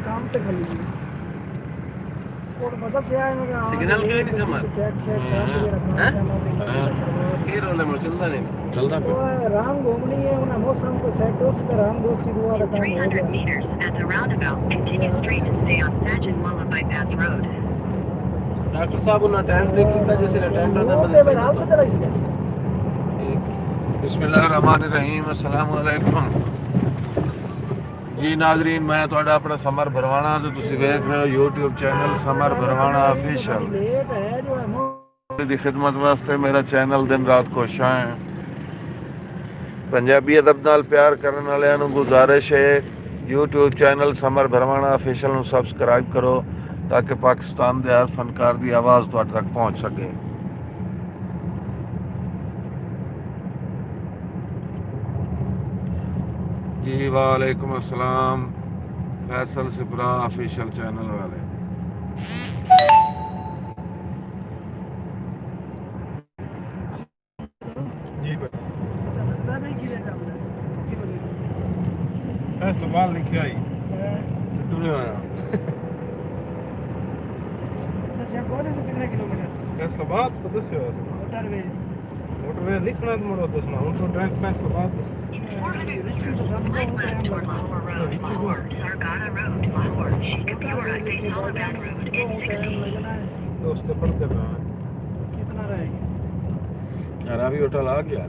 काम पे खली है और पता से आए मैं सिग्नल के नहीं समझ चेक चेक कर के रखना है के रोल में चलता नहीं चलता तो राम घूमनी है उन मौसम को सेट हो सके राम दोस्ती दुआ का काम हो 300 meters at the roundabout, continue straight to stay on Sajjanwala bypass road. Doctor साहब उन्हें टेंट देखा जैसे टेंट होता है तो मैं हाल पे चला इससे बिस्मिल्लाहिर्रहमानिर्रहीम अस्सलाम वालेकुम जी नाजरीन मैं ਤੁਹਾਡਾ ਆਪਣਾ ਸਮਰ ਭਰਵਾਣਾ ਤੇ ਤੁਸੀਂ ਵੇਖ ਰਹੇ ਹੋ YouTube channel Samar Bharwana official लेट है जो है ਦੀ ਖਿਦਮਤ ਵਾਸਤੇ ਮੇਰਾ ਚੈਨਲ ਦਿਨ ਰਾਤ ਕੋਸ਼ਿਸ਼ਾਂ ਹੈ ਪੰਜਾਬੀ ਅਦਬ ਨਾਲ ਪਿਆਰ ਕਰਨ ਵਾਲਿਆਂ ਨੂੰ ਗੁਜ਼ਾਰਿਸ਼ ਹੈ YouTube channel Samar Bharwana official ਨੂੰ ਸਬਸਕ੍ਰਾਈਬ ਕਰੋ ताकि पाकिस्तान के हर फनकार की आवाज़ तुहाडे तक पहुँच सके जी वालेकुम अस्सलाम फैसल सिपरा ऑफिशियल चैनल वाले जी बंदा नहीं किया जाता फैसल बाल लिखे आई टूरे आया अच्छा कौन है कितने किलोमीटर फैसलाबाद तो दस्यो मोटरवे मोटरवे लिखना तो मुड़ो दसना हूं तो डायरेक्ट फैसलाबाद दस In 400 meters, slight left toward Lahore Road, Lahore, Sargana Road, Lahore, Sheikhupura, Faisalabad Road, N60. दोस्त पढ़ते रहा कितना रहेगा यार अभी होटल आ गया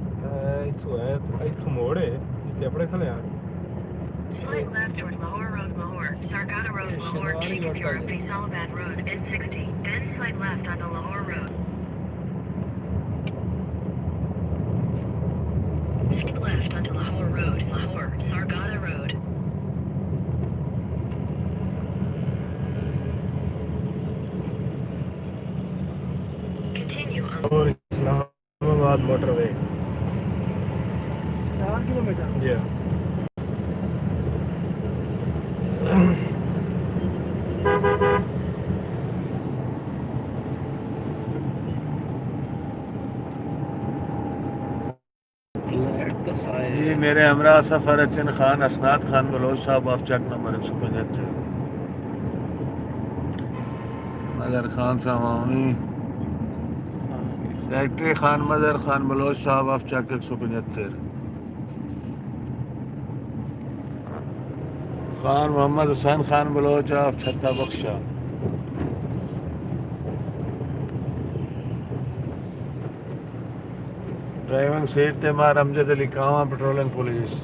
इथों मोड़ है इतने अपने खले आ Slight left toward Lahore Road, Lahore, Sargana Road, Lahore, Sheikhupura, Faisalabad Road, N60. Then slight left onto Lahore Road. Slight left onto Lahore Road, Lahore, Sargana Road. Continue on. और इस्लामाबाद मोटरवे 4 किलोमीटर या जी मेरे हमरा सफर अचन खान असनाद खान बलोच साहब of Chak number 175 Madar Khan साहब secretary Khan Madar Khan Baloch साहब of Chak 175 Khan Mohammad Hussain Khan Baloch of Chatta Bakhsha driving seat ते मार अमजद अली कावा पेट्रोलिंग पुलिस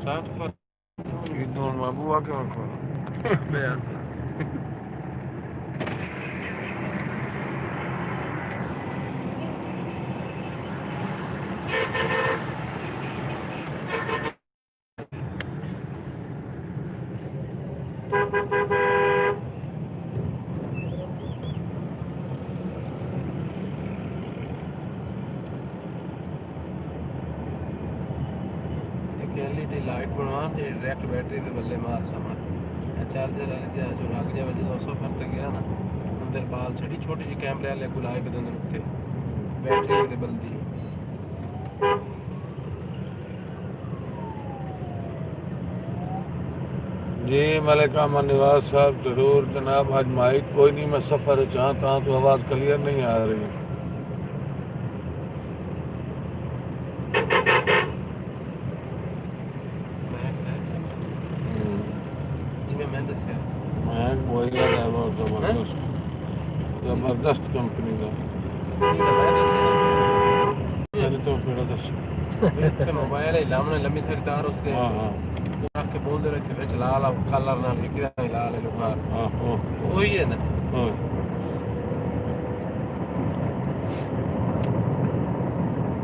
साथ पर दोनों बाबू आके मखो बयान एलईडी लाइट बनवा डायरेक्ट बैटरी के बल्ले मार समा चार्जर वाले जो लग जाए जो सफर तक गया ना अंदर बाल छड़ी छोटी जी कैमरे वाले गुलाए के अंदर रुकते बैटरी के बल्दी जी मलिका निवाज साहब जरूर जनाब आज माइक कोई नहीं मैं सफ़र चाहता हूँ तो आवाज़ क्लियर नहीं आ रही मैं वही जबरदस्त जबरदस्त कंपनी का तो फिर दस मोबाइल है लामने लंबी सारी तार उसके हाँ हाँ रख के ਬੋਲਦੇ ਰਹੇ ਵਿੱਚ ਲਾਲ ਕਲਰ ਨਾਲ ਲਿਖਿਆ ਲਾਲ ਲੁਕਾਰ ਆਹੋ ਉਹੀ ਹੈ ਨਾ ਹਾਂ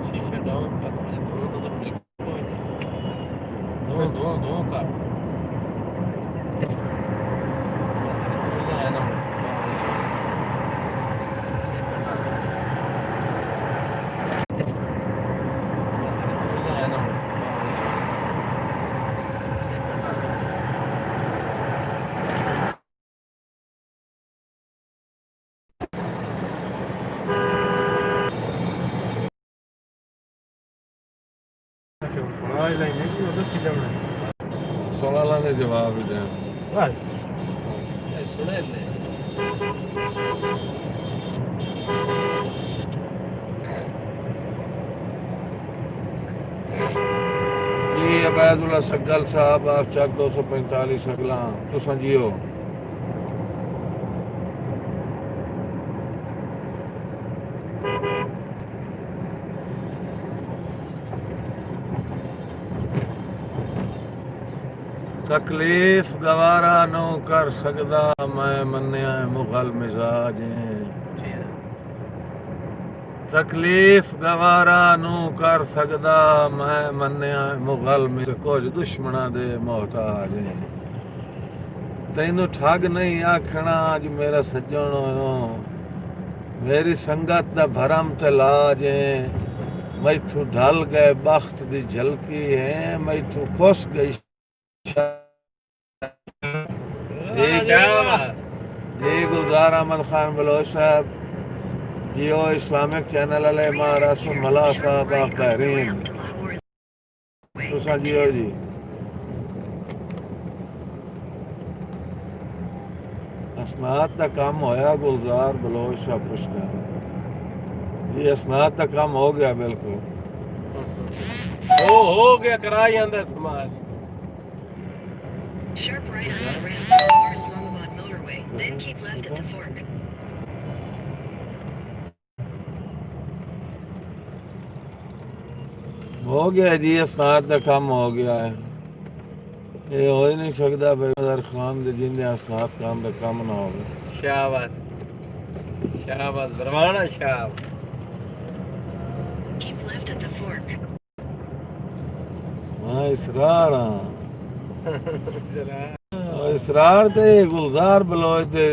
ਸ਼ੀਸ਼ਾ ਡਾਊਨ ਕਰ ਦੋ ਕਰ ਸਵਾਲਾਂ ਦੇ ਜਵਾਬ ਹੀ ਦੇਣ ਬਸ ਇਹ ਸੁਣੇ ਲੈ ਜੀ ਅਬੈਦੁल्ला ਸੱਗਲ ਸਾਹਿਬ ਆਪ ਚੱਕ 245 ਅਗਲਾ ਤੁਸੀਂ ਜੀਓ तकलीफ गवारा नो कर सकदा मैं मन्निया मुगल मिजाज तकलीफ गवारा नो कर सकदा मैं मन्निया मुगल मेरे कुछ दुश्मना दे मोहताज तैनू ठग नहीं आखना अज मेरा सज्जन मेरी संगत दा भरम ते लाज मैथू ढल गए बख्त दी झलकी है मैथू खुश गई जी गुलजार अहमद खान बलोच साहब जियो इस्लामिक चैनल वाले महारासुल मला साहब ऑफ बहरीन तुसा जियो जी असनाद का काम होया गुलजार बलोच साहब पुछना जी असनाद का काम हो गया बिल्कुल हो गया कराई आंदा समाज Sharp right on the ramp to Lahore Islamabad motorway, then keep left at the fork. हो गया जी असनाद का काम हो गया है ये हो ही नहीं सकता भाई खान दे जिंदे असनाद काम का काम ना हो शाबाश शाबाश Barwana शाब Keep left at the fork. हाँ इसरार हाँ जरा इसरार ते गुलजार बलोच ते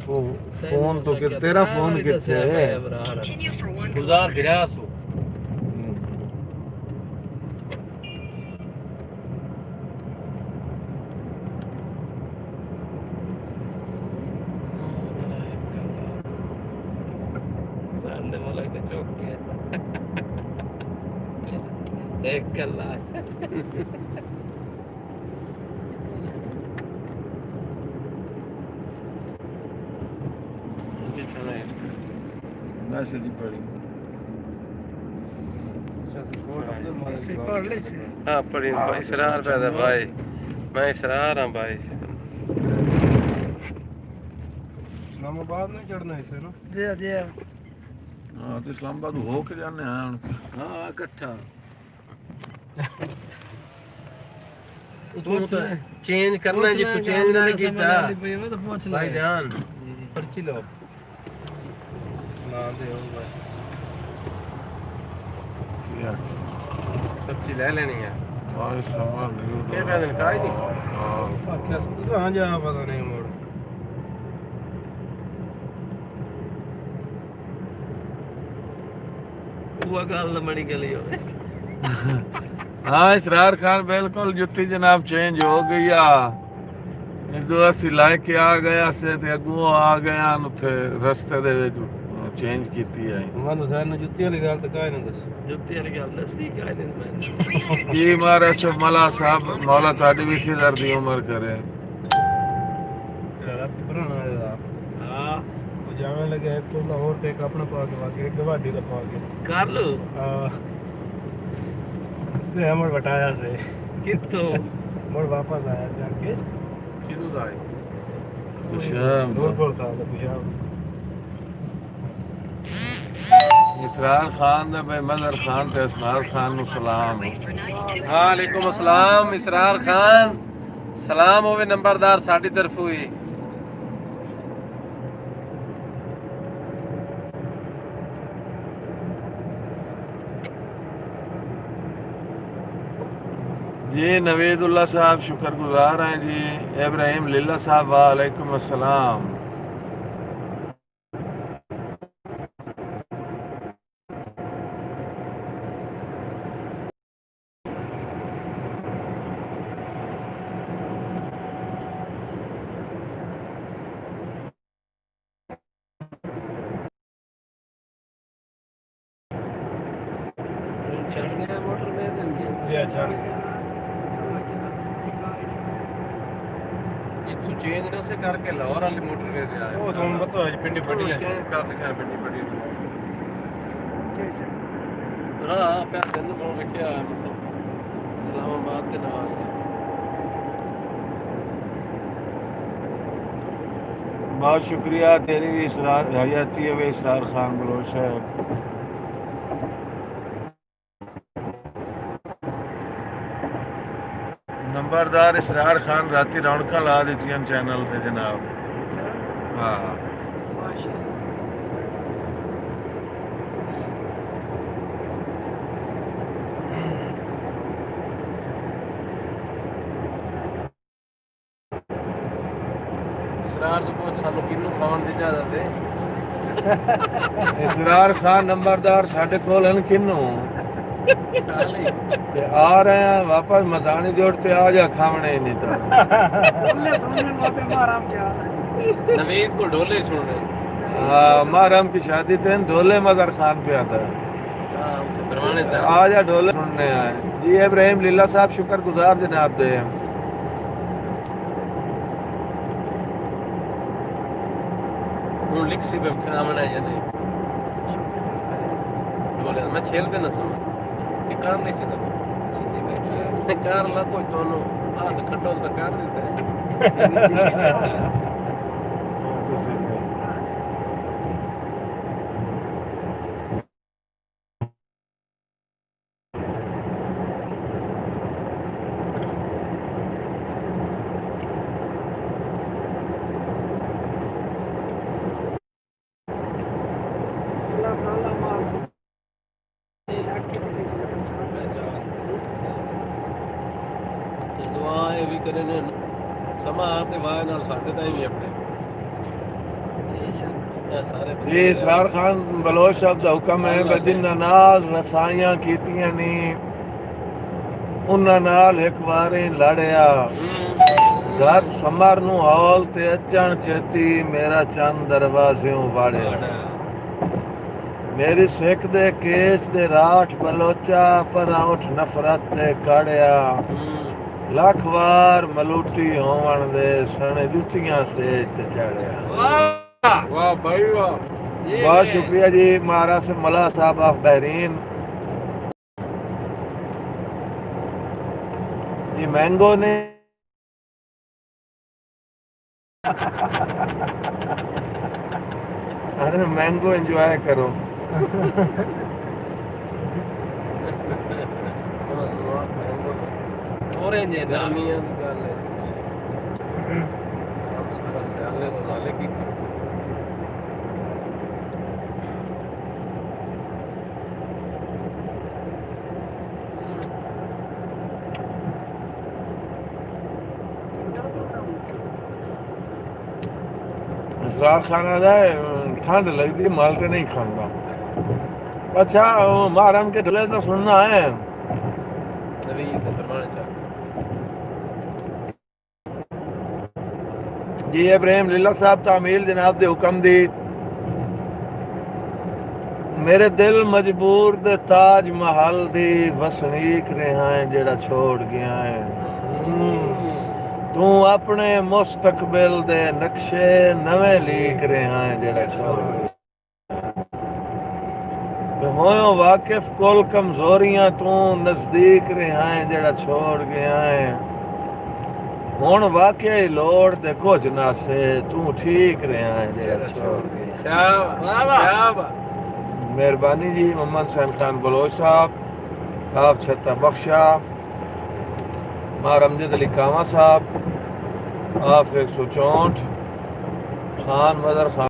फोन तो कि तेरा फोन किथे है Continue for 1 गुजार kilometer. गिरासो बंदे मलक ने चौक के एक कल्ला मैसेज ही पड़ी पढ़ ले से हाँ पढ़ी भाई इसरार पैदा भाई मैं इसरार हाँ भाई इस्लामाबाद नहीं चढ़ना इसे ना दे दे हाँ तो इस्लामाबाद हो के जाने हैं हाँ इकट्ठा तू तो चेंज करना जी तू चेंज ना कीता तो पूछ भाई ध्यान पर्ची लो ना दे भाई पर्ची ले लेनी है भाई समझ क्या पैदल काई नहीं कहाँ जा पता नहीं मोड़ वो गल बड़ी गली हो हाँ इसरार खान बिल्कुल जुत्ती जनाब चेंज हो गई आ जो असी लाके आ गया से ते अगू आ गया उथे रस्ते दे विच चेंज कीती है मन सर ने जुत्ती वाली गल तो काहे ना दस जुत्ती वाली गल दसी काहे नहीं मैं In 300 जी मारे से मला साहब मौला ताड़ी भी खिदर दी उम्र करे रात पुराना है हां वो जाने लगे एक तो लाहौर पे एक अपना पा के बाकी एक गवाडी का पा के कर लो ते हमर बटाया से कितो मोर वापस आया था केस किदू जाए शाम दूर पड़ता था पिशाब इसरार खान दे भाई मदर खान ते इसरार खान नु सलाम for 92. वालेकुम अस्सलाम इसरार खान ਸਲਾਮ ਹੋਵੇ ਨੰਬਰਦਾਰ ਸਾਡੀ ਤਰਫੋਂ ਹੀ। जी नवीदुल्ला साहब शुक्रगुजार हैं जी। इब्राहिम लीला साहब वालेकुम अस्सलाम। चढ़ गया मोटर में दिन ये चढ़ गया अल्लाह की कसम दिखाई दिखाई इतू चेंज ना से करके लाहौर वाली मोटर ले गया है। वो तो हम बता पिंडी पड़ी है चेंज कर लिखा है पिंडी पड़ी ठीक है हां पे दिन को लिखा है मतलब इस्लामाबाद के नाम है। बहुत शुक्रिया तेरी भी इसरार हयाती है इसरार खान बलोच है। नंबरदार इसरार खान राती रौनक ला दी चैनल ते जनाब। हाँ माशाअल्लाह इसरार तो बहुत सानू किन्नू खान दी इजाजत है। इसरार खान नंबरदार साढ़े कोल हैं किन्नू खाली ते आ रहे हैं वापस मदानी जोड़ ते आ जा खावने ही नहीं तो हमने समझने वापे माराम क्या हाल है नवीद को ढोले सुन रहे। मारम की शादी थे ढोले मदर खान पे आता है। हां परवाने चा आ जा ढोले सुनने आए जी। इब्राहिम लीला साहब शुक्रगुजार जनाब दे। हूं लिख सी पे बनावना है या नहीं ढोले मैं छेल देना समझ कि कार नहीं सकता सीधी बैठ कार ला कोई दोनों हाथ खड्डो तो कार देता है। अल्लाह ताला मार से आके तो ਤੇ ਦੁਆ ਇਹ ਵੀ ਕਰੇ ਨੇ ਸਮਾਂ ਤੇ ਵਾਹ ਨਾਲ ਸਾਡੇ ਤਾਂ ਵੀ ਆਪਣੇ ਇਹ ਸਾਰੇ ये इसरार खान बलोच साहब का हुक्म है बदिन नाल रसाइयां कीतियां नी उन्हां नाल एक बारी लड़िया घर समर नु हौल ते अचण चेती मेरा चंद दरवाज़ों वाड़िया मेरी सिख दे केस दे राठ बलोचा पर उठ नफरत ते कड़िया लख वार मलूटी होवन दे सण जुतियां सेज ते चढ़िया। वाह भाई वाह बहुत शुक्रिया जी महाराज से मला साहब ऑफ बहरीन। ये मैंगो ने अरे मैंगो एंजॉय करो। ऑरेंज है ना गर्मियां दी गल है हम सारा सियाले तो नाले की इसरार खाना दा ठंड लगती माल्टे नहीं खाना। अच्छा महाराम के ढले तो सुनना है नवीद दे परवाने चा जी। इब्राहिम लीला साहब तामील जनाब दे हुक्म दी मेरे दिल मजबूर दे ताज महल दी वसनीक रहा है जेड़ा छोड़ गया है। तू अपने मुस्तकबिल दे नक्शे नवे लीक रहा है जेड़ा छोड़ गया। होयो वाकिफ कुल कमजोरियां तू नजदीक रहा है जेड़ा छोड़ गया है। हुण वाकई लोड़ दे कुछ ना से तू ठीक रहा है जेड़ा छोड़ गया। शाबाश मेहरबानी जी मोहम्मद सैन खान बलोच साहब आप छत्ता बख्शा मां रमजद अली कामा साहब आफ 164 खान मदर खान।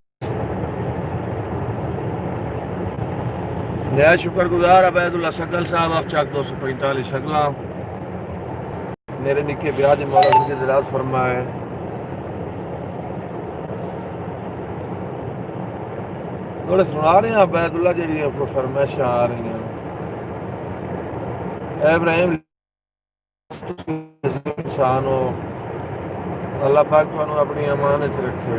नया शुक्रगुजार अबैदुल्ला शकल साहब आप चाक 245 शकला मेरे निके ब्याह दी मौला की दिलास फरमाए। थोड़े सुना रहे हैं अबैदुल्ला जी को फरमाइशां आ रही हैं। इब्राहिम इंसान हो अल्लाह पाक तुहानू अपनी अमानत च रखे।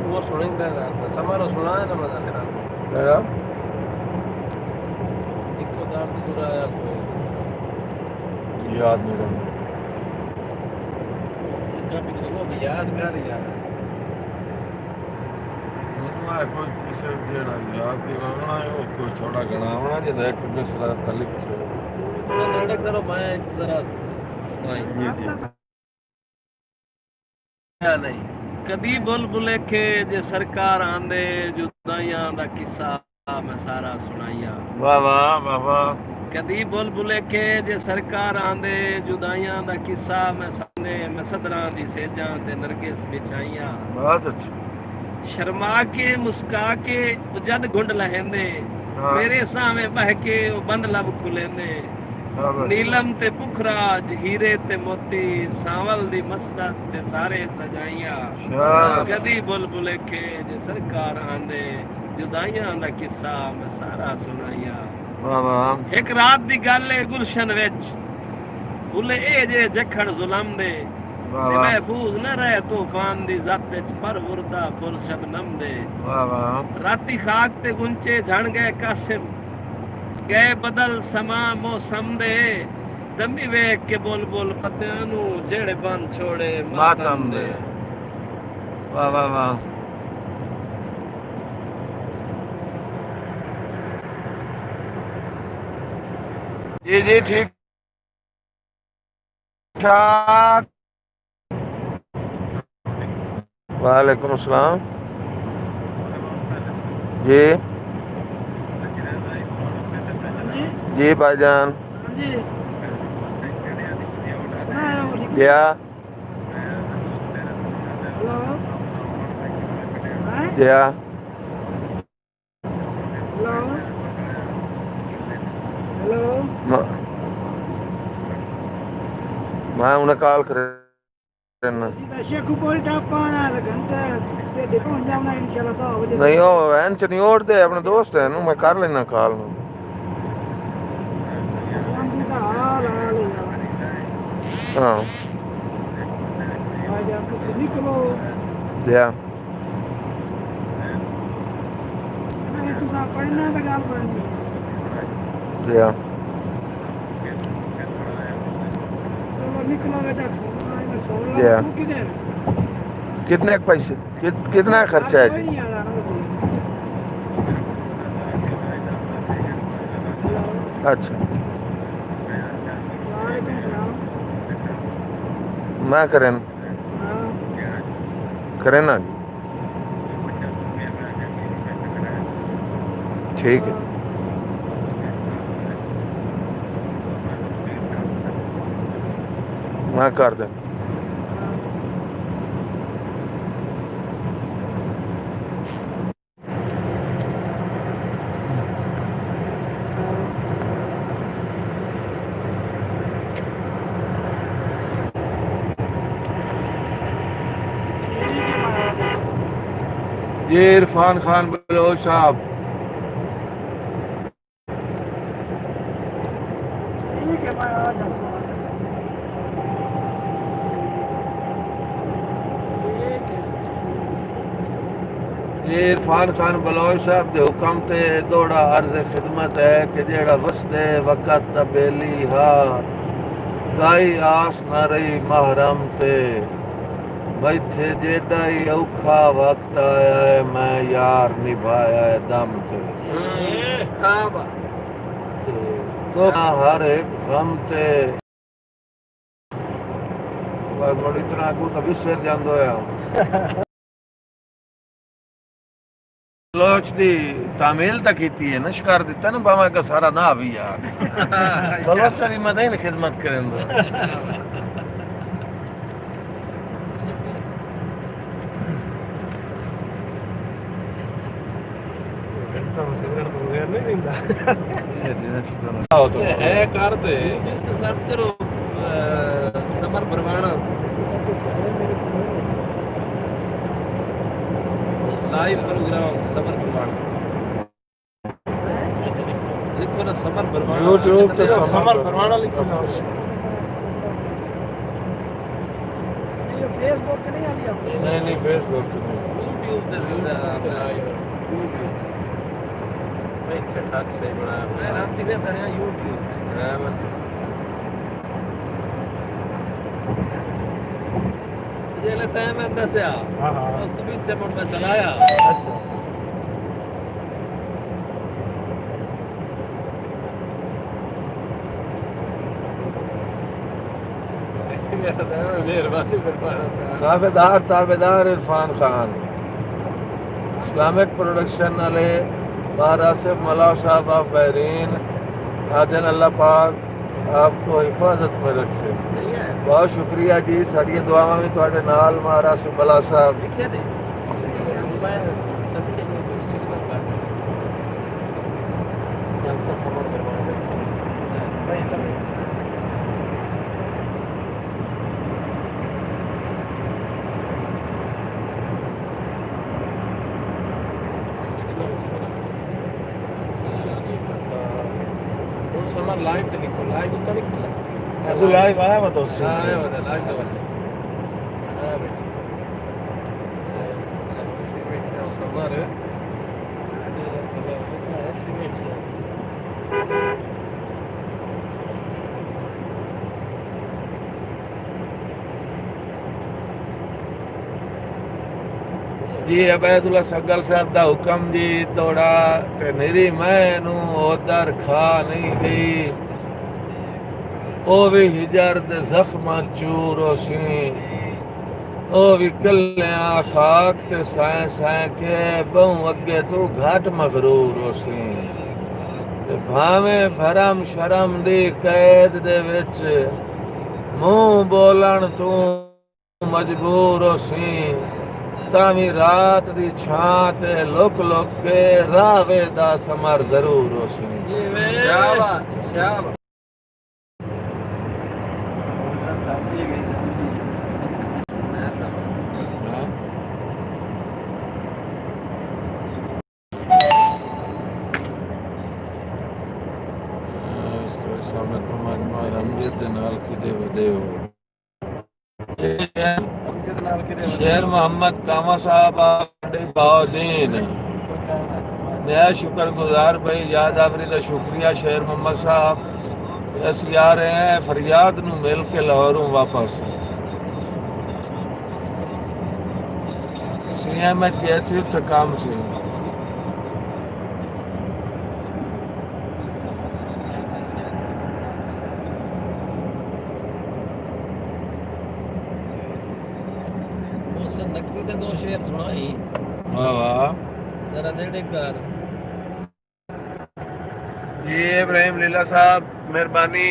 वो सुनेंगे समारोह सुना है ना मजा खराब मेरा इको दर्द दुराया कोई याद नहीं रहता। कभी तो वो भी याद कर यार मैनू है कोई किसी जेड़ा याद दिवाना है वो कोई थोड़ा गणावना जिदा एक दूसरा तलिक थोड़ा नेड़े करो मैं जरा सुनाई। जी जी या नहीं कदी बुलबुले के जे सरकार आंदे जुदाइयां दा किस्सा मैं सारा सुनाइया। वाह वाह वाह वाह कदी बुलबुले के जे सरकार आंदे जुदाइयां दा किस्सा मैं सामने मैं सदरां दी सेजां ते नरगिस बिछाइयां। बहुत अच्छा। शर्मा के मुस्का के जद घुंड लहेंदे हाँ। मेरे सामने बह के वो बंद लब खुलेंदे। वाह वाह। नीलम ते पुखराज हीरे ते मोती सांवल दी मसदत ते सारे सजाइयां। शाबाश। कदी बुलबुले के जे सरकार आंदे जुदाइयां दा किस्सा मैं सारा सुनाइया। वाह वाह एक रात दी गल है गुलशन विच बुले ए जे जखड़ जुलम दे वाह ते वाह महफूज न रहे तूफान दी ज़त विच पर वुरदा फुल शबनम दे। वाह वाह राती खाक ते गुंचे झण गए कासिम गए बदल समा मौसम दे दमी वेख के बुलबुल पतियां नू जेड़े बन छोड़े मातम दे। वाह वाह वाह जी जी ठीक ठाक। वालेकुम अस्सलाम जी जी भाईजान जी सुनाया वो लिख क्या हेलो हैं क्या हेलो हेलो मैं उन्हें कॉल करना सीधा शेख ऊपर टाप पाना घंटा पे देखो जाना इंशाल्लाह 2 बजे नहीं हो वैन च नहीं ओढ़ते अपने दोस्त है मैं कर लेना कॉल गांधी का हाल हाल है यार हाँ आज आप तो निकलो दिया नहीं तो साहब पढ़ना है तो गाल पढ़नी दिया चलो निकलो बेटा फोन आएगा सोल Yeah. तू किधर कितने पैसे कितना खर्चा है कोई जी नहीं आ रहा ना हेलो अच्छा वालेकुम सलाम मैं करें हाँ करें ना जी ठीक है मैं कर दें ये इरफान खान बलोच साहब ठीक है मैं आ जाऊँ ठीक है ये इरफान खान बलोच साहब के हुक्म ते दौड़ा अर्ज खिदमत है कि जेड़ा वसदे वक़्त तबेली हा काई आस न रही महरम ते बैठे जेड़ा ही औखा वक्त आया है मैं यार निभाया है दम ते हाँ बा तो हर एक गम ते मुड़ी इतना अगू तो विसर जांदो है बलोच दी तामील तक की है नश कर दिता ना बाबा का सारा ना भी यार बलोच दी मदद खिदमत करें सिगरेट तो बगैर नहीं पींदा तो है कर दे तो सर्च करो समर भरवाना लाइव प्रोग्राम समर भरवाना लिखो ना समर भरवाना यूट्यूब पे समर भरवाना लिखो ना ये फेसबुक पे नहीं आ रही नहीं फेसबुक पे नहीं यूट्यूब ਤੇ ਜ਼ਿੰਦਾ यूट्यूब भाई छठाक से बनाया ਮੈਂ ਰਾਤੀ ਵੇਖ ਰਿਹਾ यूट्यूब ਤੇ है मन ਜਿਹੜੇ ਤੈਂ ਮੈਂ ਦੱਸਿਆ हां हां ਉਸ ਤੋਂ ਪਿੱਛੇ ਮੁੜ ਮੈਂ ਚਲਾਇਆ अच्छा मेहरबानी ताबेदार ताबेदार इरफान खान इस्लामिक प्रोडक्शन वाले बारासिफ मला साहब ऑफ बहरीन आदिन अल्लाह पाक आपको हिफाजत में रखे ਨਹੀਂ ਹੈ बहुत शुक्रिया जी साड़ी दुआवां भी तुहाडे नाल महारासिफ मला साहब ਲਿਖਿਆ ਨੇ लाइव पे लिखो लाइव तो नहीं खोला अबू लाइव आया मैं तो उससे आया वाला लाइव तो वाला हां बेटा समर जी अबैदुल्ला सगल साहब दा हुक्म जी तोड़ा ते निरी मैनू उधर खा नहीं गई ओ भी हिजर दे जख्मा चूर सी ओ भी कल्या खाक ते साए साए के बहु अगे तू घाट मगरूर सी ते भावें भरम शर्म दी कैद दे विच मुंह बोलन तू मजबूर सी तावी रात दी छां ते लुक लुक के रावे दा समर जरूर होसी ਜਿਵੇਂ शाबाश शाबाश शेर मोहम्मद कामा साहब बाउद्दीन नया शुक्रगुजार भाई याद आवरी का शुक्रिया शेर मोहम्मद साहब असी आ रहे हैं फरियाद नू मिल के लाहौरों वापस सीएम कैसे उत्थे काम से ਉਸ ਨਕਵੀ ਦੇ ਦੋ ਸ਼ੇਰ ਸੁਣਾਈ वाह वाह ਜ਼ਰਾ ਨੇੜੇ ਕਰ जी इब्राहिम लीला साहब मेहरबानी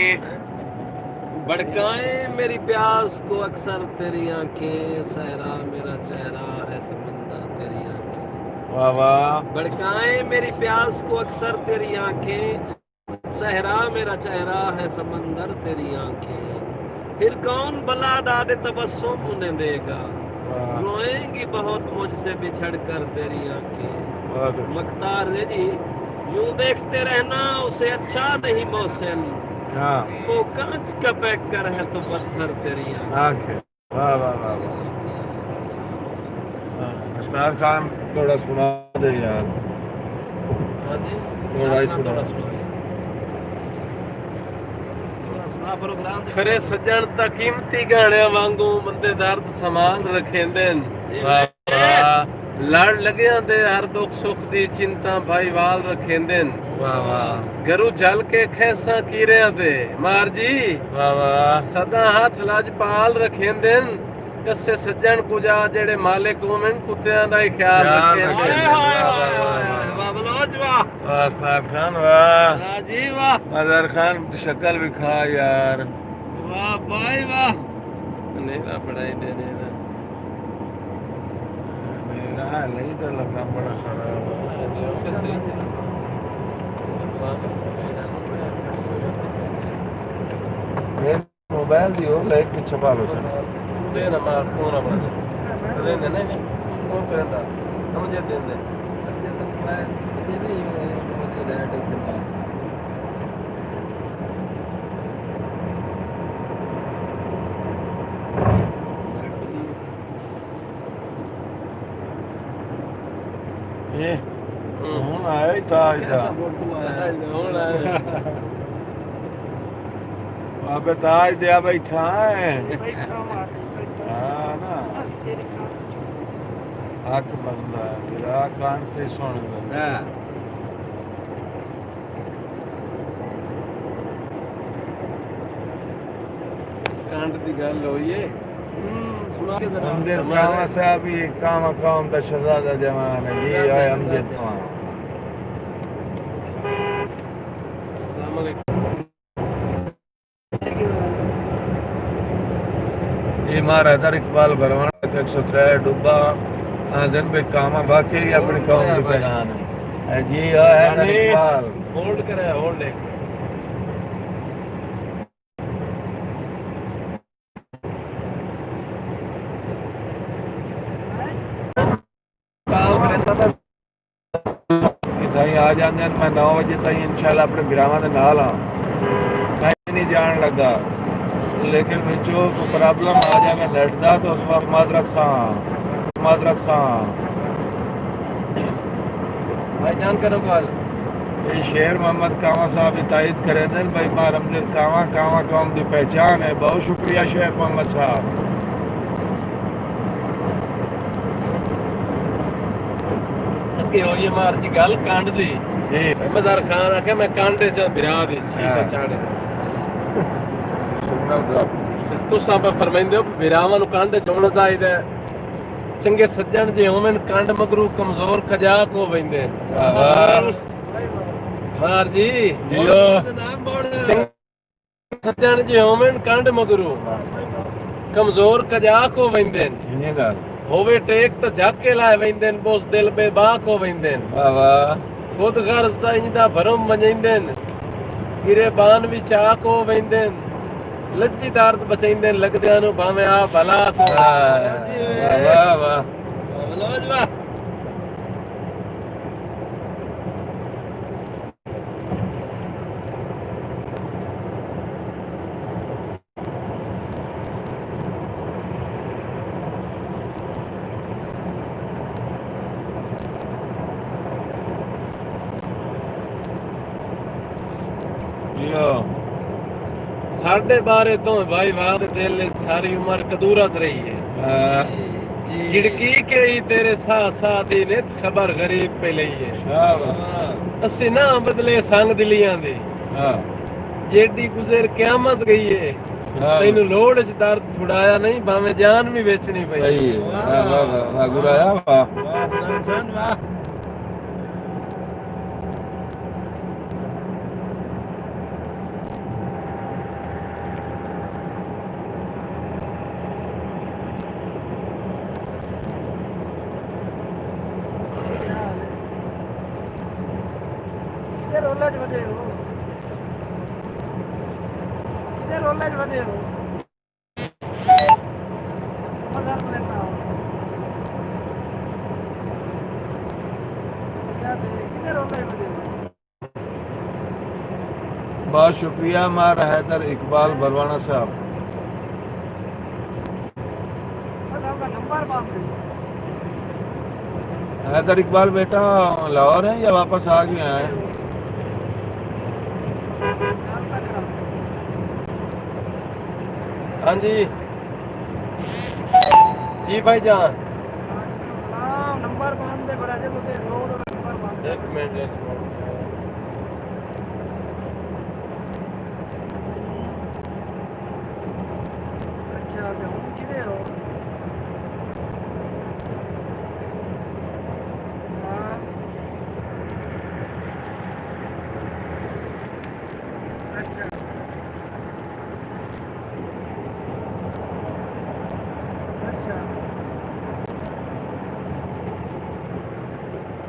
भड़काए मेरी प्यास को अक्सर तेरी आंखें सहरा मेरा चेहरा है समंदर तेरी आंखें वाह वाह भड़काए मेरी प्यास को अक्सर तेरी आंखें सहरा मेरा चेहरा है समंदर तेरी आंखें फिर कौन भला दाद तबस्सुम उन्हें देगा वाह रोएंगी बहुत मुझसे बिछड़ कर तेरी आंखें वाह मख्तार जी यूं देखते रहना उसे अच्छा नहीं मौसल हाँ वो कांच का पैक कर है तो पत्थर तेरी आंखें आंखें वाह वाह वाह वाह हाँ, असनार खान थोड़ा सुना दे यार थोड़ा ही सुना प्रोग्राम खरे सज्जन ता कीमती गाने वांगू बंदे दर्द समान रखेंदे वाह वाह लड़ लगियां दे हर दुख सुख दी चिंता भाई वाल रखेंदे वाह वाह गरु जल के खैसा कीरियां दे मार जी वाह वाह सदा हाथ लज पाल रखेंदे कस्से सज्जन कुजा जेड़े मालिक होवन कुत्तियां दा ही ख्याल ख्याल रखे रखे। हाय हाय हाय हाय वाह बलोच वाह वाह उस्ताद खान वाह। वाह जी वाह मजहर खान शक्ल भी खा यार। वाह भाई वाह नेरा पढ़ाई देने ना मेरा नहीं तो लगा बड़ा खराब है। जो के सही है मेरे मोबाइल दियो लाइट पीछे पालो सर। दे ना मार फोन अपना दे नहीं नहीं फोन करना हम जे दे दे ये ਹੁਣ ਆਇਆ ਹੀ ਤਾਂ ਇਹਦਾ ਹੁਣ ਅਬੇ ਤਾਜ ਦਿਆ ਬੈਠਾ ਹੈ बैठा मारती बैठा ਹਾਂ ਨਾ बस तेरे कान ਹੱਕ ਬਣਦਾ ਹੈ, ਤੇਰਾ ਕੰਨ ਤੇ ਸੁਣਦਾ हां ਕਾਂਡ ਦੀ ਗੱਲ ਹੋਈ ਏ सुना के जरा हमदिल कामा साहब ही कामा कौम दा शहजादा जवान है जी है हमदिल खान। अस्सलाम वालेकुम ये मारा हैदर इकबाल भरवाना 103 डुब्बा दिन पे कामा वाकई अपनी कौम की पहचान है जी है हैदर इकबाल। होल्ड करे होल्ड एक काम करता था ताई आ जाते हैं मैं 9 बजे ताई इंशाल्लाह अपने गिरावां दे नाल हाँ मैं नहीं जान लगा लेकिन विचो कोई प्रॉब्लम आ जाए नेट दा तो उस वक्त माजरत खां भाईजान करो कॉल ये शेर मोहम्मद कावा साहब ही तायद करे दिन भाई मारमदिल कावा कावा कौम की पहचान है। बहुत शुक्रिया शेर मोहम्मद साहब। अगे हो ये मार जी गल कांड दी जी मदार खान आके मैं कांडे च बिरा दी शीशा चाड़े सुनना ड्रॉप तुसां पे फरमाइंदे हो बिरावां नु कांडे चोण चाहिदा चंगे सज्जन जे होवन कांड मगरू कमजोर कजाक हो वैंदे मार जी जियो नाम बोल चंगे सज्जन जे होवन कांड मगरू कमजोर कजाक हो वैंदे इन्हें गल होवे टेक तो झक्के लाए वैंदे बोस दिल बेबाक हो वैंदे वाह वाह खुद गर्ज दा इंदा भरम वंजैंदे गिरेबान भी चाक हो वैंदे लज्जी दर्द बचैंदे लगदियां नु भाਵੇਂ आ भला वाह वाह वाह बलोच वाह जियो ਸਾਡੇ ਬਾਰੇ ਤੋਂ ਭਾਈ ਬਾਦ ਦਿਲ ਵਿੱਚ ਸਾਰੀ ਉਮਰ ਕਦੂਰਤ ਰਹੀ ਹੈ ਝਿੜਕੀ ਕੇ ਹੀ ਤੇਰੇ ਸਾਹ ਸਾਹ ਦੀ ਨਿਤ ਖਬਰ ਗਰੀਬ ਪੇ ਲਈ ਹੈ शाबाश ਅਸੀਂ ਨਾ ਬਦਲੇ ਸੰਗ ਦਿਲੀਆਂ ਦੇ हाँ ਜਿਹੜੀ ਗੁਜ਼ਰ ਕਿਆਮਤ ਗਈ ਹੈ ਤੈਨੂੰ ਲੋੜ ਚ ਦਰਦ ਛੁਡਾਇਆ ਨਹੀਂ ਭਾਵੇਂ ਜਾਨ ਵੀ ਵੇਚਣੀ ਪਈ सही है वाह वाह वाह वाह गुराया वाह वाह सुल्तान वाह किधर रोलज बजे हो किधर रोलज बजे हो बाजार में लेना हो याद है किधर रोलज बजे हो बहुत शुक्रिया मार हैदर इकबाल बरवाना साहब। बस आपका नंबर बांध दे हैदर इकबाल बेटा लाहौर है या वापस आ गए हैं? नाम तक रहा हाँ जी जी भाईजान नंबर बांध दे बड़ा जे तो रोड और नंबर बांध दे एक मिनट अच्छा तो हम किधर हो अच्छा अच्छा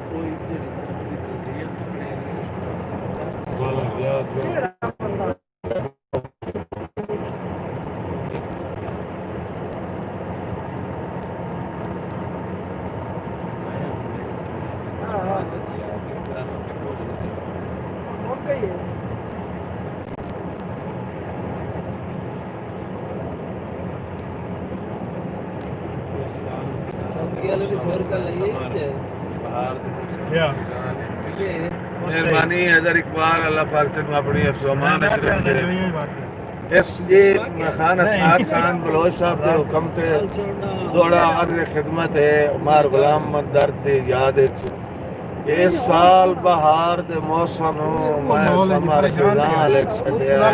कोई जेड़ी दी तस्वीर तकने नहीं बोला याद बोला तेरा बंदा मौका ही है मेहरबानी हैदर इकबाल अल्लाह पाक तेन अपनी अफसोमान रखे इस ये खान असनाद खान बलोच साहब के हुक्म ते दौड़ा अर्ज खिदमत है मार गुलाम दर्द दी याद इस साल बहार दे मौसम मैं समर खिजां लिख छड़िया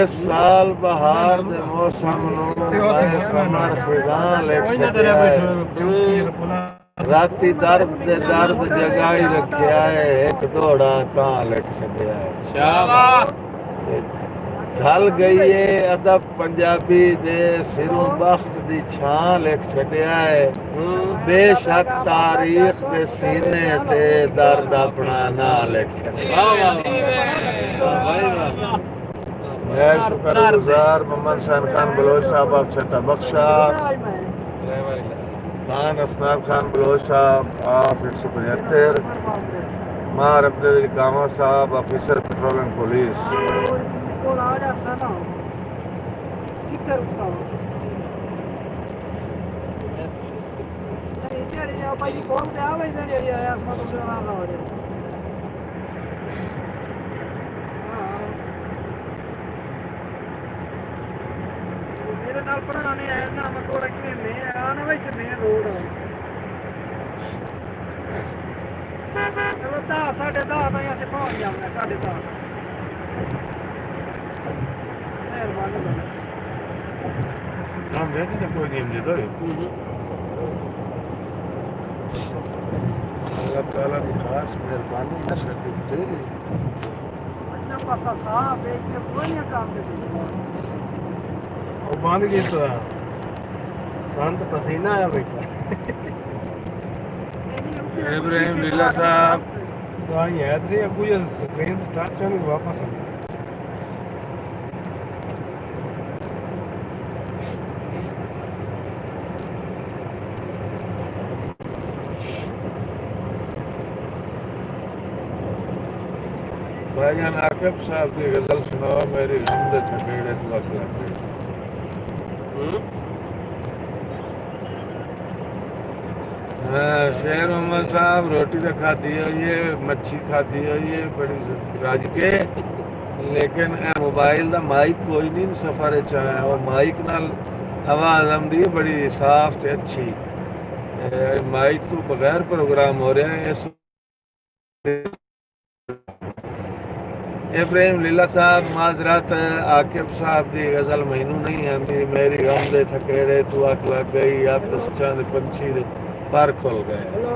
इस साल बहार दे मौसम मैं समर खिजां लिख छड़िया राती दर्द जगाई रखिया है एक दौड़ा तां लिख छड़िया है शाबाश ढल गई है अदब पंजाबी दे सिरों बख्त दी छां लिख छड़िया है बेशक तारीख दे सीने ते दर्द अपना ना लिख छड़िया मैं शुक्रगुजार मोहम्मद शान खान बलोच साहब आप छठा बख्शा खान असनाद खान बलोच साहब आप 175 मार अब्दुल कामा साहब ऑफिसर पेट्रोलियम पुलिस कोल आ जा सना किधर रुका नहीं जेड़ी आ भाई कोल ते आवे जेड़ी आया असमा तो ना ना हो मेरे नाल पढ़ना नहीं आया ना मैं कोड़ा कि नहीं आना वैसे नहीं रोड चलो 10 10:30 तो यहाँ से पहुँच जाऊंगा 10:30 मेहरबानी हम दे दी कोई नहीं दे दो अल्लाह ताला की खास मेहरबानी न सकते इतना पासा साफ है इतने कोई काम नहीं ਉਹ ਬੰਦ ਕੀਤਾ ਸੰਤ ਪਸੀਨਾ ਆਇਆ ਬੈਠਾ इब्राहिम लीला साहब ਆਈ ਐਸੇ ਕੋਈ ਸਕਰੀਨ ਟੱਚ ਨਹੀਂ ਵਾਪਸ ਆ भाईजान आकिब साहब की गजल सुनाओ मेरी गम दे छकेड़े तू अकला हाँ शेर मोहम्मद साहब रोटी तो खाती हुई है मच्छी खाती हुई है बड़ी राज के लेकिन मोबाइल का माइक कोई नहीं सफर चाहे वो माइक नाल आवाज आती है बड़ी साफ ते अच्छी माइक तो बगैर प्रोग्राम हो रहे हैं इब्राहिम लीला साहब माजरत आकिब साहब की गजल मैनू नहीं आती मेरी गम दे थकेड़े तू अख लग गई अब दस्सां दे पंछी दे पर खुल गए हेलो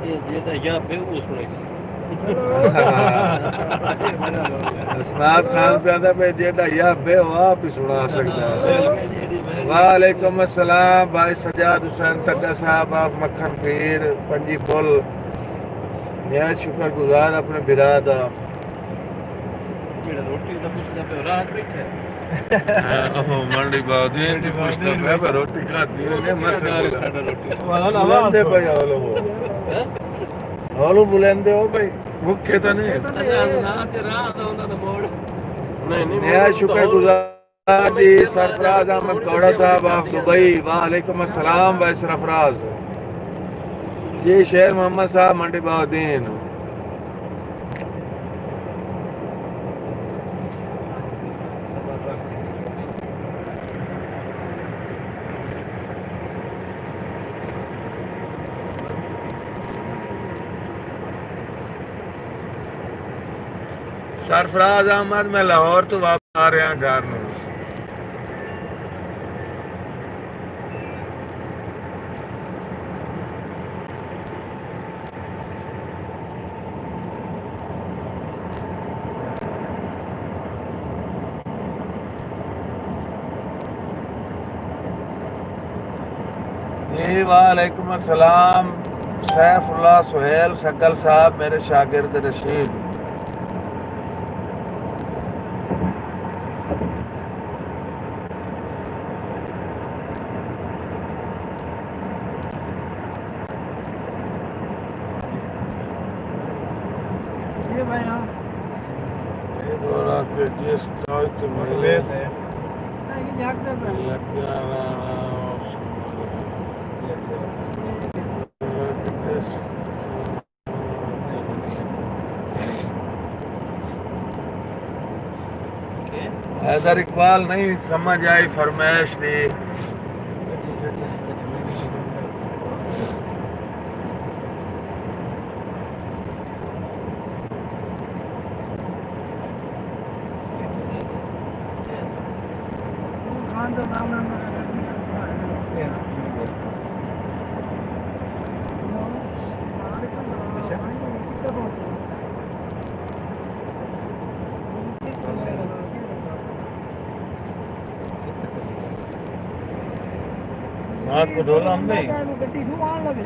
ਇਹ ਜਿਹੜਾ ਯਾ ਬੇ ਉਹ ਸੁਣੇ असनाद खान प्यादा पे जेड़ा या बे आप ही सुना सकता है वालेकुम अस्सलाम भाई सजाद हुसैन तक्का साहब आप मक्खन पीर पंजी पुल निहायत शुक्रगुजार अपने बिराद ਜਿਹੜਾ ਰੋਟੀ ਦਾ ਪੁੱਛਦਾ ਪਿਆ ਰਾਤ ਬੈਠਾ मंडी बादी पूछता मैं पर रोटी खाती है मसला ਸਾਡਾ ਰੋਟੀ बुलंदे भाई हालो बुलंदे हो भाई भूखे तो नहीं ਨਾ ਤੇ ਰਾਹ ਦਾ ਉਹਨਾਂ ਦਾ ਮੋੜ ਨਹੀਂ ਨਹੀਂ निहायत शुक्रगुजार जी सरफराज अहमद कौड़ा साहब आप दुबई वालेकुम अस्सलाम भाई सरफराज जी शेर मोहम्मद साहब मंडी बाउद्दीन सरफराज अहमद मैं लाहौर तो वापस आ रहा घर में जी वालेकुम अस्सलाम। सैफुल्लाह सुहेल सकल साहब मेरे शागिर्द रशीद। ये भाई हाँ ये बोला कि जिस कागज मिले नहीं झाग दे भाई लग गया हैदर इकबाल नहीं समझ आई फरमाइश दी। खान का नाम है रात को ढोला हम नहीं गड्डी क्यों आने लगे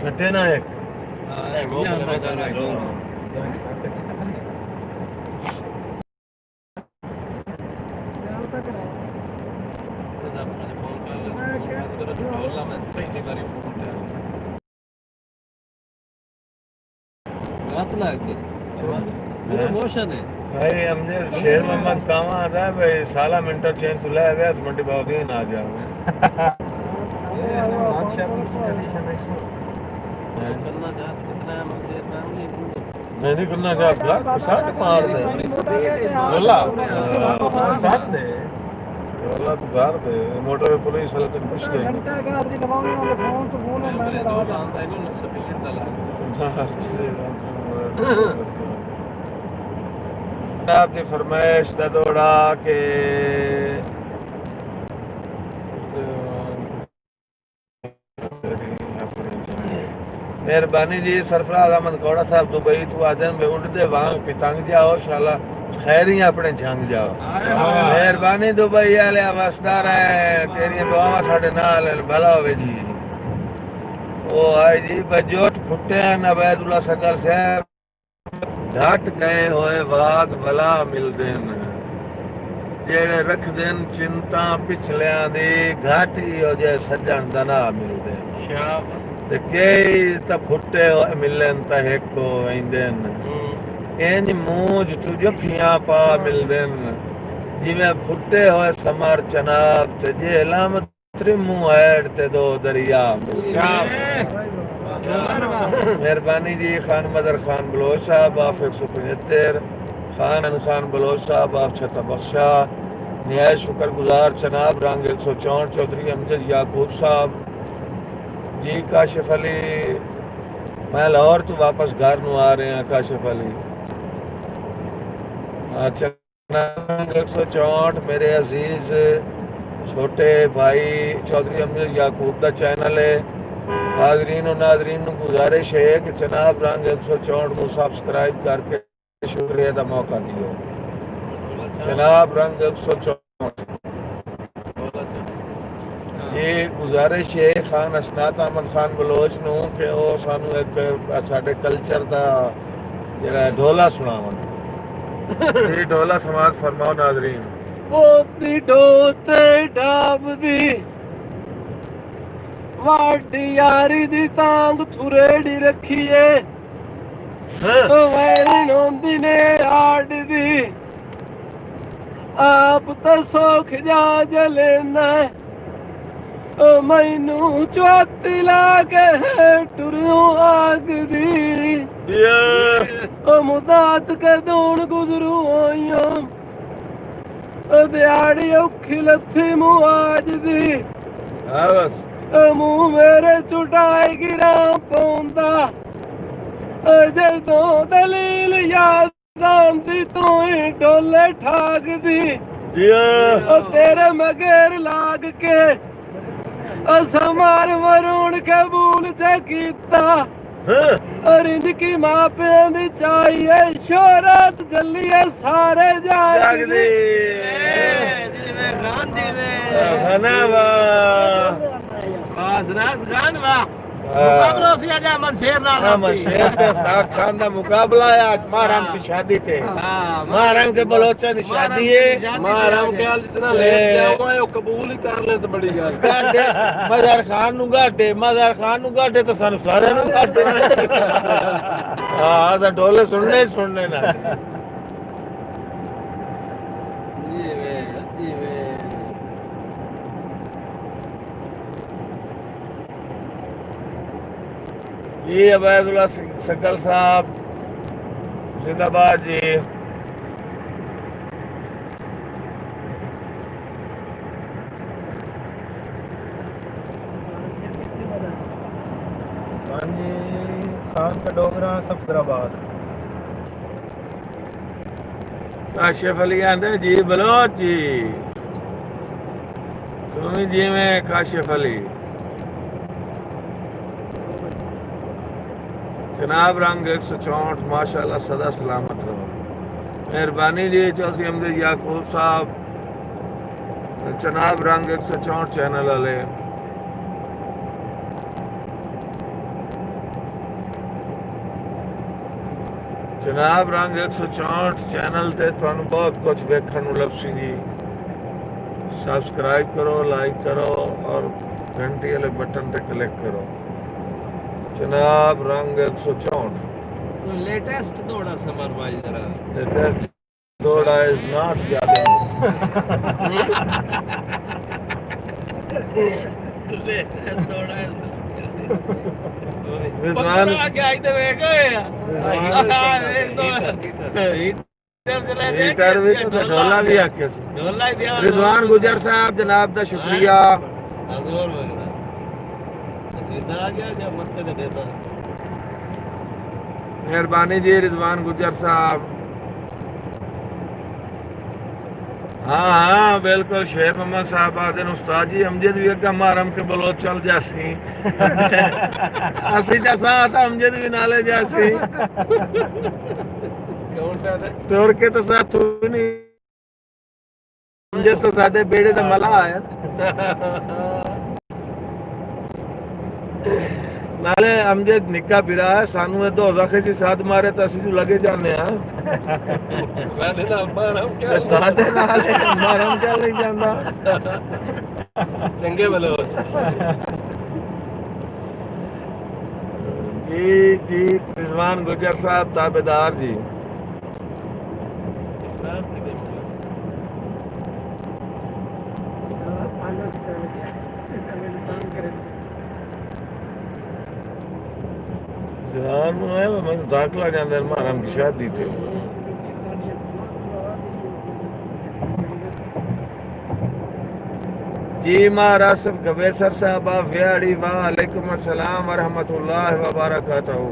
सटे ना एक यार तक रहा बात लगे पूरा मोशन है भाई हमने शेर मोहम्मद कामा आता है भाई साला मिनटा चेन तुला है गया तो मंडी बाबू ना जाओ करना चाहते कितना है मजे मांगी मैं नहीं करना चाहता साथ मार दे बोला साथ दे बोला तो धार दे मोटर पुलिस वाले तो कुछ दे घंटा का आदमी दबाने वाले फोन तो फोन है मैंने दो दबा दिया बांधा है ना स्पीड दला आपकी फरमाइश दा दौड़ा के मेहरबानी जी सरफराज अहमद गौड़ा साहब दुबई तू आदम में उड़दे वांग पितंग जाओ शाला खैरी अपने झंग जाओ मेहरबानी दुबई वाले वसदार है तेरी दुआवां साडे नाल भला होवे जी ओ आई जी बजोट फुटे न अबैदुल्ला सकल साहब घट गए होए वाग भला मिलदे न जेड़े रख देन चिंता पिछलियां दी घाटी हो जे सज्जन दना मिलदे शाबाश ते कई त फुटे होए मिलन त हेको वेंदन इंज मूंज तू जफियां पा मिलदन जिवें फुटे होए समर चनाब ते जेलम त्रिमू ऐड ते दो दरिया मेहरबानी जी खान मदर खान बलोच साहब आप 175 खान बलोच साहब आप छता बख्शा न्याय शुक्रगुजार जनाब रंग 164 चौधरी अमजद याकूब साहब जी काशिफ अली मैं लाहौर तो वापस घर नू आ रहे हैं काशिफ अली 164 मेरे अजीज छोटे भाई चौधरी अमजद याकूब का चैनल है हाजरीन और नाजरीन को गुजारिश है कि जनाब रंग 164 को सब्सक्राइब करके शुक्रिया का मौका दियो जनाब रंग 164 ये गुजारिश है खान असनात अहमद खान बलोच नू कि वो सानू एक साडे कल्चर का जेड़ा ढोला सुनावन ये ढोला समाज फरमाओ नाजरीन बोती डोते डाबदी वाडी यारी दी तांग थुरेड़ी रखिए वैरन होंदी ने आड़ दी आप तो सोख जा जलेना मैनू चौती ला के टुरू आग दी मुदात के दून गुजरू आइयों दिहाड़ी औखी लथी मुआज दी बस मुंह मेरे चुटाई गिरा पौंदा जदों दलील याद आंदी तू ही डोले ठाक दी तेरे मगेर लाग के असमार मरून के भूल च कीता रिंद की मापियां दी चाहिए शोहरत जल्लिए सारे जाग दी धन्यवाद हजरत खान वाह मुकाबला से आजा मन शेर ना शेर के उस्ताद खान का मुकाबला है आज माराम की शादी थे माराम के बलोचा की शादी है माराम के हाल जितना लेट जाओगे वो कबूल ही कर ले तो बड़ी गल मजार खान नु गाटे मजार खान नु गाटे तो सानू सारे नु गाटे हां तो ढोले सुनने ना जी वे जी अबैदुल्ला सकल साहब जिंदाबाद जी खान का डोगरा सफदराबाद काशिफ अली आंदे जी बलोच जी तुम जी में काशिफ अली जनाब रंग 164 माशाल्लाह सदा सलामत रहो मेहरबानी जी चौधरी अहमद याकूब साहब जनाब रंग 164 चैनल वाले जनाब रंग 164 चैनल ते तुहानू बहुत कुछ वेखण नू लभसी जी सब्सक्राइब करो लाइक करो और घंटी वाले बटन पे क्लिक करो जनाब रंग 164 लेटेस्ट दौड़ा समर भाई जरा लेटेस्ट दौड़ा इज नॉट ज्यादा लेटेस्ट दौड़ा रिजवान आगे आई तो वे गए हीटर भी तो ढोला भी आखे ढोला दिया रिजवान गुजर साहब जनाब दा शुक्रिया जोर वगैरह सीधा आ गया क्या मत्ते दे देता मेहरबानी जी रिजवान गुजर साहब हाँ हाँ बिल्कुल शेर मोहम्मद साहब आदन उस्ताद जी अमजद भी अग्गा मारम के बलोच चल जासी असी जैसा आता अमजद भी नाले जासी तोर के तो साथ तू नहीं अमजद तो सादे बेड़े दा मला आया नाले अमजद निक्का बिरा है सानू ए दो रखे जी साथ मारे तो असी जो लगे जाने हां साडे नाल मारम क्या साडे नाल मारम क्या नहीं जांदा चंगे बलोच जी जी रिजवान गुजर साहब ताबेदार जी इस्लाम के दिन पालक चल गया मैंने तंग करे जनाब नु है मैं दाखला जांदे मारम की शादी थे जी महारासफ गवेसर साहब व्याड़ी वालेकुम अस्सलाम व रहमतुल्लाहि व बरकातहू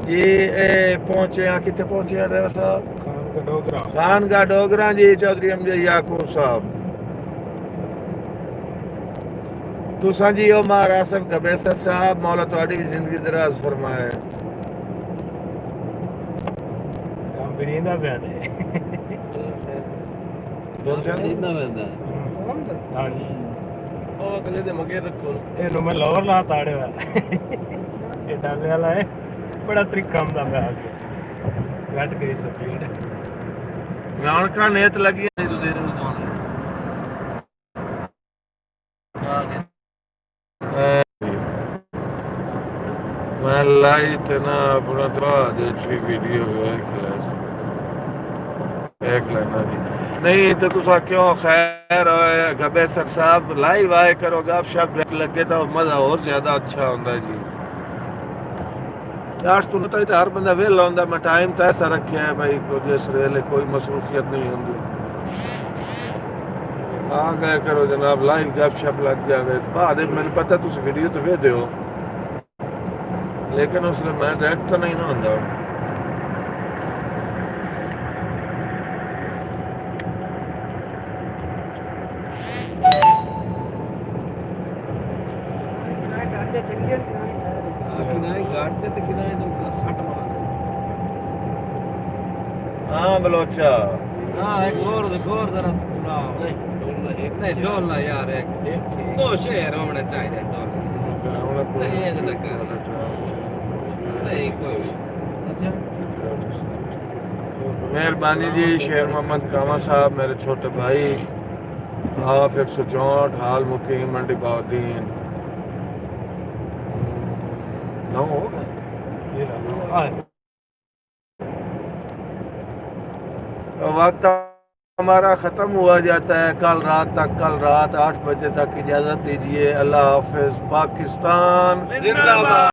जी ए पहुंचे हैं कितने पहुंचे हैं ड्राइवर साहब खान का डोगरा जी चौधरी अमजद याकूब साहब तुसा जी ओ महारासफ गवेसर साहब मौला तुहाडी भी जिंदगी दराज फरमाए बिनीदा पिया दे इतना बंदा हां जी ओ अगले दे मगे रखो ਇਹਨੂੰ ਮੈਂ ਲੋਰ ਲਾ ਤਾੜਿਆ ਇਹ ਡਾਲੇ ਵਾਲਾ ਹੈ ਬੜਾ ਤਰੀਕਾ ਹੁੰਦਾ ਪਿਆ ਅੱਗੇ ਘਟ ਗਈ ਸਪੀਡ रौनका नेत लगी नहीं तो देर में मैं लाई थे ना अपना तो अच्छी वीडियो देख लेना जी नहीं तो तुसा क्यों खैर गबे सर साहब लाइव आए करो गप शप लगे तो मजा और ज्यादा अच्छा होता जी यार तू तो हर बंदा वेला होंदा मैं टाइम तो ऐसा रखा है भाई को जिस वेले कोई मसरूफियत नहीं होंदी आ गए करो जनाब लाइव गप शप लग जाए बाद मैंने पता तुम वीडियो तो वे दो लेकिन उसमें मैं डायरेक्ट तो नहीं ना होंदा डांडे चंगे किनारे गाड़ते तो किनारे तो सट मार हाँ बलोचा हाँ एक और जरा सुनाओ नहीं डोलना यार एक दो शेर होने चाहिए डोलना नहीं ये ना कर नहीं कोई अच्छा मेहरबानी जी शेर मोहम्मद कामा साहब मेरे छोटे भाई हाफ 164 हाल मुकीम मंडी बाउद्दीन 9 हो गए वक्त हमारा ख़त्म हुआ जाता है कल रात 8 बजे तक इजाज़त दीजिए अल्लाह हाफिज़ पाकिस्तान जिंदाबाद।